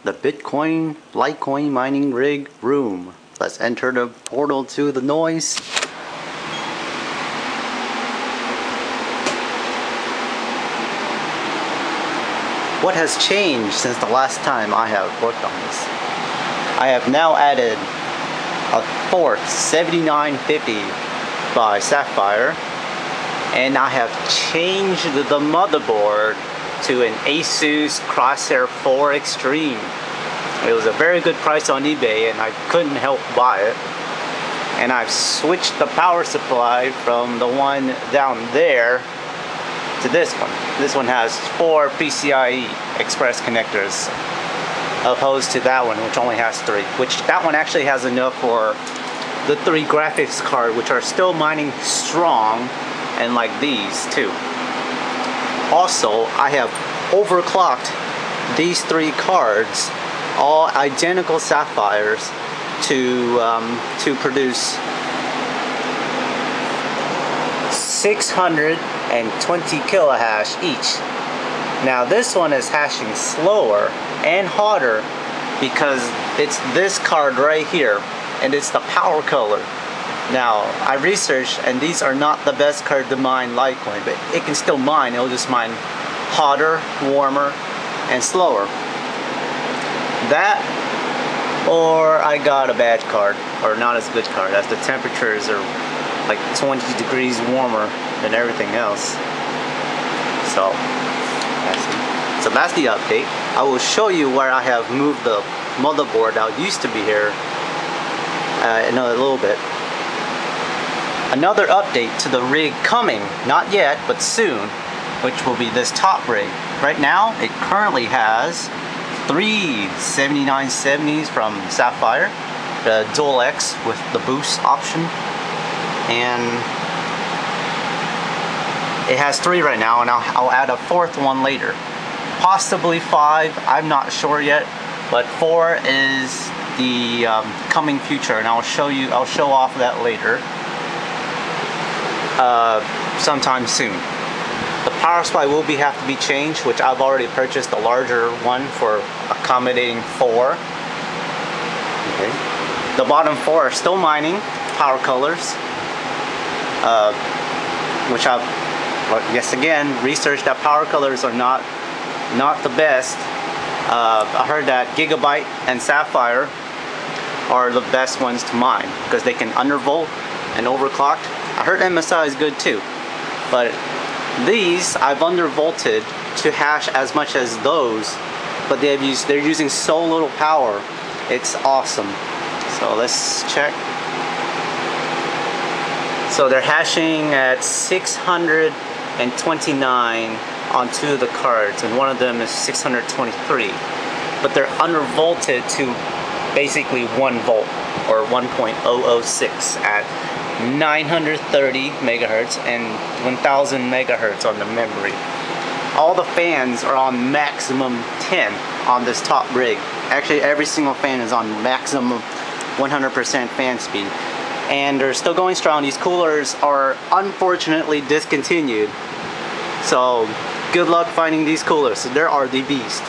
the Bitcoin Litecoin mining rig room. Let's enter the portal to the noise. What has changed since the last time I have worked on this? I have now added a fourth 7950 by Sapphire, and I have changed the motherboard to an Asus Crosshair 4 Extreme. It was a very good price on eBay and I couldn't help buy it. And I've switched the power supply from the one down there to this one. This one has 4 PCIe Express connectors, opposed to that one which only has 3. Which that one actually has enough for the 3 graphics cards, which are still mining strong, and like these too. Also, I have overclocked these 3 cards, all identical Sapphires, to produce 620 kilohash each. Now this one is hashing slower and hotter because it's this card right here, and it's the power color. Now I researched, and these are not the best card to mine Litecoin, but it can still mine. It'll just mine hotter, warmer, and slower. That, or I got a bad card, or not as good card, as the temperatures are like 20 degrees warmer than everything else. So that's the update. I will show you where I have moved the motherboard that used to be here in a little bit. Another update to the rig coming, not yet, but soon, which will be this top rig. Right now, it currently has 3 7970s from Sapphire, the Dual X with the boost option, and it has 3 right now, and I'll add a 4th one later. Possibly 5, I'm not sure yet, but 4 is the coming future, and I'll show off that later. Sometime soon. The power supply will have to be changed, which I've already purchased a larger one for accommodating 4. Okay. The bottom 4 are still mining power colors, which I've, yes, again, researched that power colors are not the best. I heard that Gigabyte and Sapphire are the best ones to mine because they can undervolt and overclocked. I heard MSI is good too, but these I've undervolted to hash as much as those, but they're using so little power. It's awesome. So let's check. So they're hashing at 629 on 2 of the cards, and one of them is 623, but they're undervolted to basically 1 volt or 1.006 at 930 megahertz and 1000 megahertz on the memory. All the fans are on maximum 10 on this top rig. Actually, every single fan is on maximum 100% fan speed, and they're still going strong. These coolers are unfortunately discontinued, so good luck finding these coolers. So there are the beast.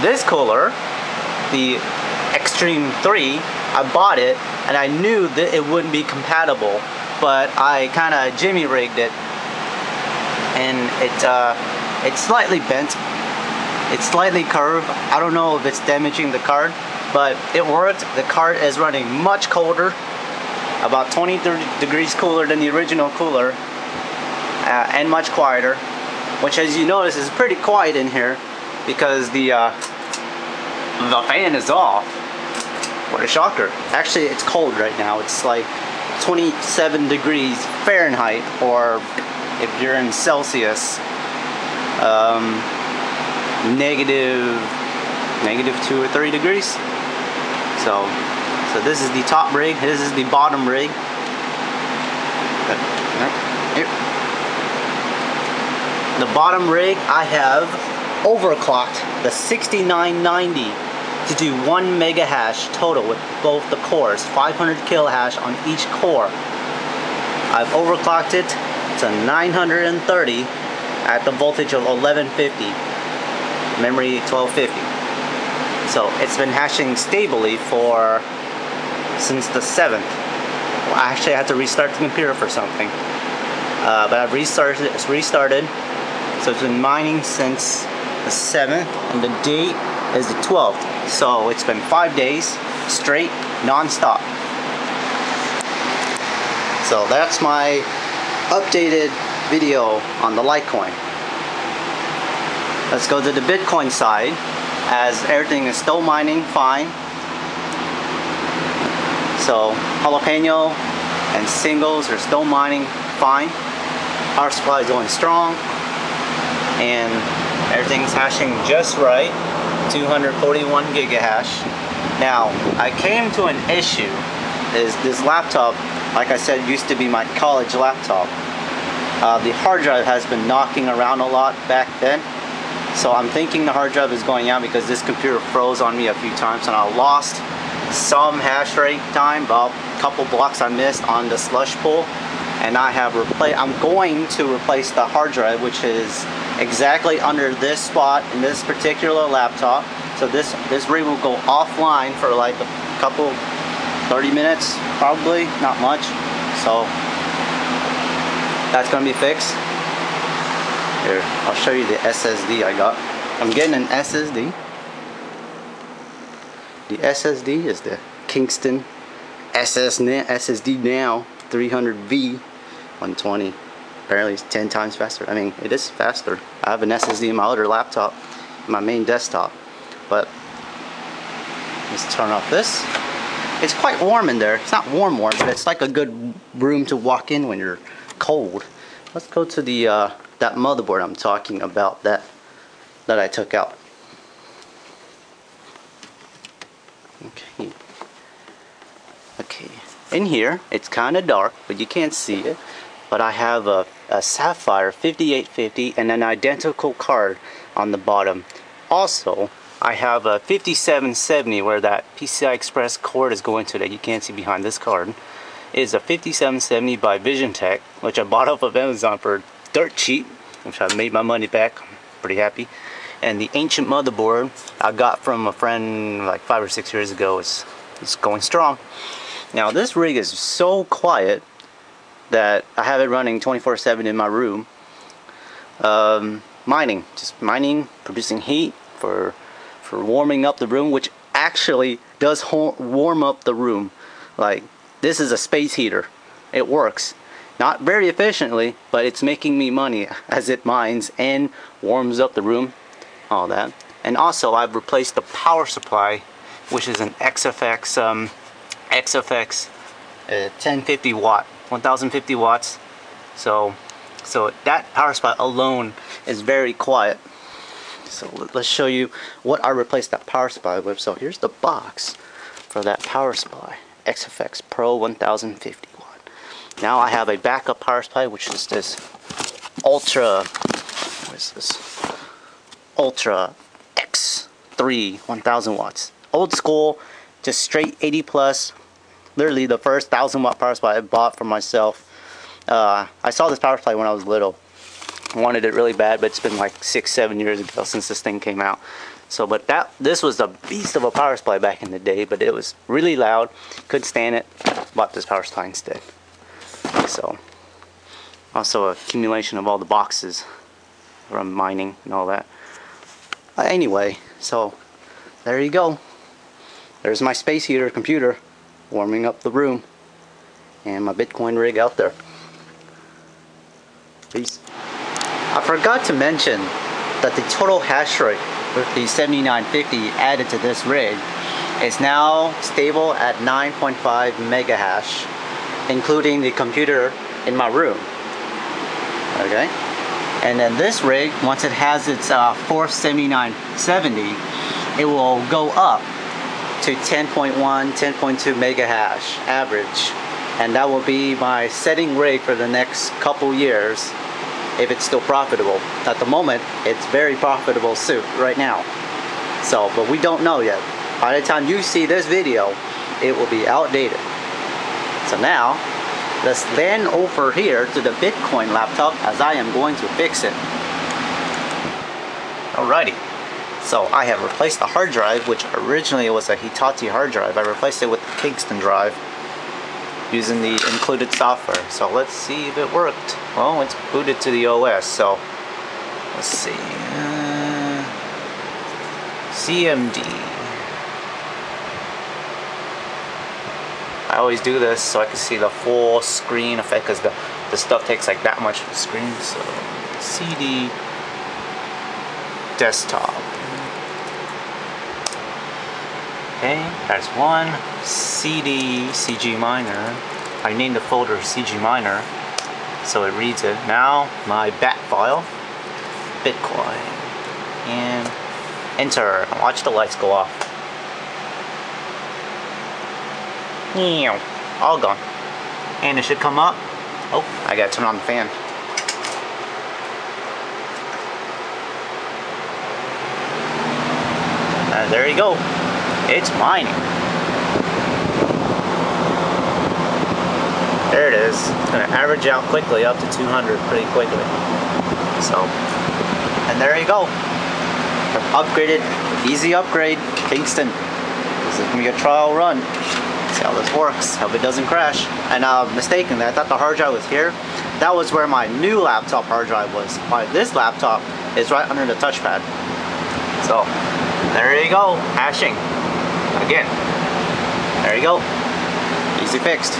This cooler, the Extreme 3, I bought it and I knew that it wouldn't be compatible, but I kind of jimmy rigged it, and it's slightly bent, it's slightly curved. I don't know if it's damaging the card, but it worked. The card is running much colder, about 20-30 degrees cooler than the original cooler, and much quieter, which, as you notice, is pretty quiet in here because the fan is off. What a shocker. Actually, it's cold right now. It's like 27 degrees Fahrenheit, or if you're in Celsius, negative 2 or 3 degrees. So this is the top rig. This is the bottom rig. The bottom rig, I have overclocked the 6990 to do 1 mega hash total with both the cores, 500 kilohash on each core. I've overclocked it to 930 at the voltage of 1150. memory 1250. So it's been hashing stably since the 7th. Well, actually I had to restart the computer for something. But I've restarted, so it's been mining since the 7th, and the date is the 12th. So it's been 5 days straight, non-stop. So that's my updated video on the Litecoin. Let's go to the Bitcoin side, as everything is still mining fine. So jalapeno and singles are still mining fine. Power supply is going strong, and everything's hashing just right, 241 gigahash. Now, I came to an issue, is this laptop, like I said, used to be my college laptop. The hard drive has been knocking around a lot back then, so I'm thinking the hard drive is going out because this computer froze on me a few times, and I lost some hash rate time, about a couple blocks I missed on the slush pull. And I'm going to replace the hard drive, which is exactly under this spot in this particular laptop. So this rig will go offline for like a couple, 30 minutes, probably, not much. So that's gonna be fixed. Here, I'll show you the SSD I got. I'm getting an SSD. The SSD is the Kingston SSD Now 300V 120. Apparently it's 10 times faster. I mean, it is faster. I have an SSD in my other laptop, my main desktop. But let's turn off this. It's quite warm in there. It's not warm, but it's like a good room to walk in when you're cold. Let's go to the that motherboard I'm talking about that I took out. Okay. Okay. In here, it's kind of dark, but you can't see it. But I have a Sapphire 5850 and an identical card on the bottom. Also, I have a 5770 where that PCI Express cord is going to that you can't see behind this card. It is a 5770 by VisionTech, which I bought off of Amazon for dirt cheap, which I made my money back. I'm pretty happy. And the ancient motherboard I got from a friend like 5 or 6 years ago. It's going strong. Now this rig is so quiet that I have it running 24/7 in my room. Mining, just mining, producing heat for warming up the room, which actually does warm up the room. Like, this is a space heater. It works. Not very efficiently, but it's making me money as it mines and warms up the room, all that. And also I've replaced the power supply, which is an XFX 1050 watt, 1050 watts. So that power supply alone is very quiet. So let's show you what I replaced that power supply with. So here's the box for that power supply, XFX Pro 1050 watt. Now I have a backup power supply, which is this Ultra, what is this? Ultra X3 1000 watts. Old school, just straight 80 plus. Literally the first 1000 watt power supply I bought for myself. I saw this power supply when I was little. Wanted it really bad, but it's been like 6-7 years ago since this thing came out. So, but this was a beast of a power supply back in the day, but it was really loud. Couldn't stand it. Bought this power supply instead. So, also accumulation of all the boxes from mining and all that. Anyway, so there you go. There's my space heater computer warming up the room, and my Bitcoin rig out there. Peace. I forgot to mention that the total hash rate with the 7950 added to this rig is now stable at 9.5 mega hash, including the computer in my room. Okay, and then this rig, once it has its fourth 7970, it will go up to 10.1, 10.2 mega hash average, and that will be my setting rig for the next couple years if it's still profitable. At the moment, it's very profitable suit right now. So, but we don't know yet. By the time you see this video, it will be outdated. So now, let's land over here to the Bitcoin laptop, as I am going to fix it. Alrighty, So I have replaced the hard drive, which originally was a Hitachi hard drive. I replaced it with the Kingston drive using the included software. So let's see if it worked. Well, it's booted to the OS, so let's see. CMD. I always do this so I can see the full screen effect, because the stuff takes like that much of the screen. So CD desktop. Okay, that's one. CD CG minor. I named the folder CG minor, so it reads it. Now my bat file, Bitcoin, and enter. Watch the lights go off. All gone. And it should come up. Oh, I gotta turn on the fan. There you go. It's mining. There it is. It's gonna average out quickly up to 200 pretty quickly. So, and there you go. Upgraded, easy upgrade, Kingston. This is gonna be a trial run. See how this works. Hope it doesn't crash. And mistaken, I thought the hard drive was here. That was where my new laptop hard drive was. This laptop is right under the touchpad. So, there you go, hashing. Again, there you go, easy fixed.